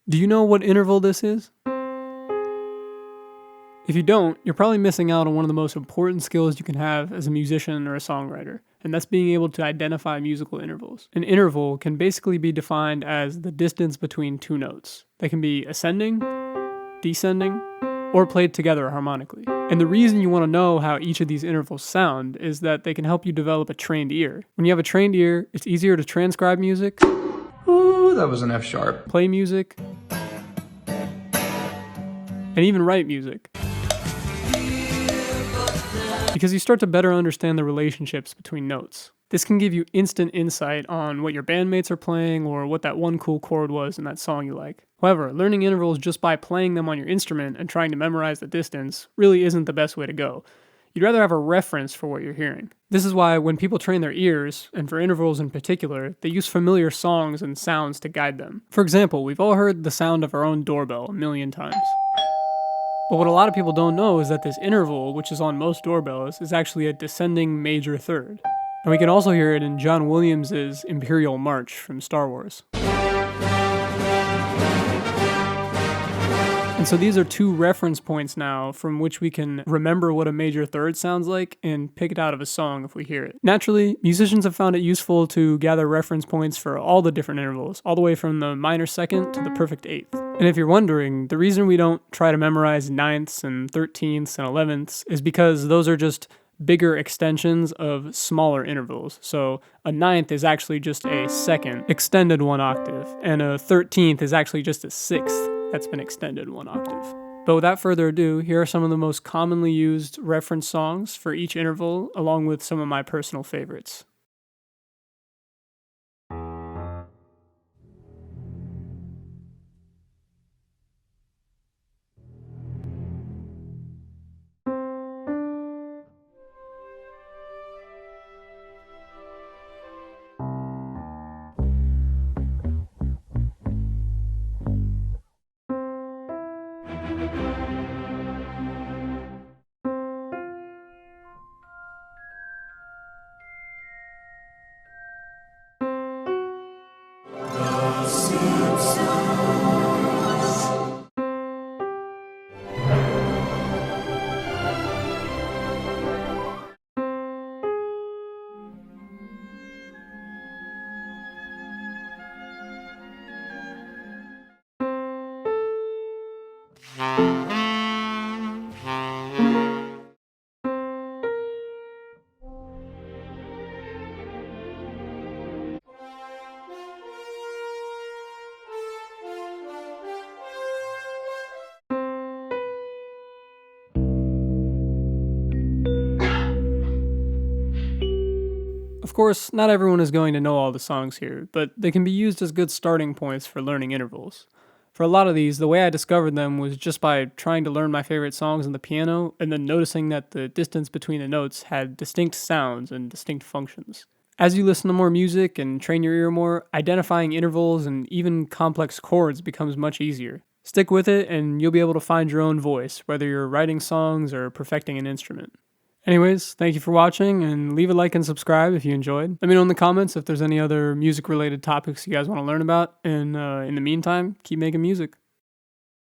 Do you know what interval this is? If you don't, you're probably missing out on one of the most important skills you can have as a musician or a songwriter, and that's being able to identify musical intervals. An interval can basically be defined as the distance between two notes. They can be ascending, descending, or played together harmonically. And the reason you want to know how each of these intervals sound is that they can help you develop a trained ear. When you have a trained ear, it's easier to transcribe music, Ooh, that was an F sharp. play music, and even write music. Because you start to better understand the relationships between notes. This can give you instant insight on what your bandmates are playing or what that one cool chord was in that song you like. However, learning intervals just by playing them on your instrument and trying to memorize the distance really isn't the best way to go. You'd rather have a reference for what you're hearing. This is why when people train their ears, and for intervals in particular, they use familiar songs and sounds to guide them. For example, we've all heard the sound of our own doorbell a million times. But what a lot of people don't know is that this interval, which is on most doorbells, is actually a descending major third. And we can also hear it in John Williams' Imperial March from Star Wars. And so these are two reference points now from which we can remember what a major third sounds like and pick it out of a song if we hear it. Naturally, musicians have found it useful to gather reference points for all the different intervals, all the way from the minor second to the perfect eighth. And if you're wondering, the reason we don't try to memorize ninths and 13ths and 11ths is because those are just bigger extensions of smaller intervals. So a ninth is actually just a second extended one octave, and a 13th is actually just a sixth that's been extended one octave. But without further ado, here are some of the most commonly used reference songs for each interval, along with some of my personal favorites. Of course, not everyone is going to know all the songs here, but they can be used as good starting points for learning intervals. For a lot of these, the way I discovered them was just by trying to learn my favorite songs on the piano and then noticing that the distance between the notes had distinct sounds and distinct functions. As you listen to more music and train your ear more, identifying intervals and even complex chords becomes much easier. Stick with it and you'll be able to find your own voice, whether you're writing songs or perfecting an instrument. Anyways, thank you for watching, and leave a like and subscribe if you enjoyed. Let me know in the comments if there's any other music-related topics you guys want to learn about, and in the meantime, keep making music.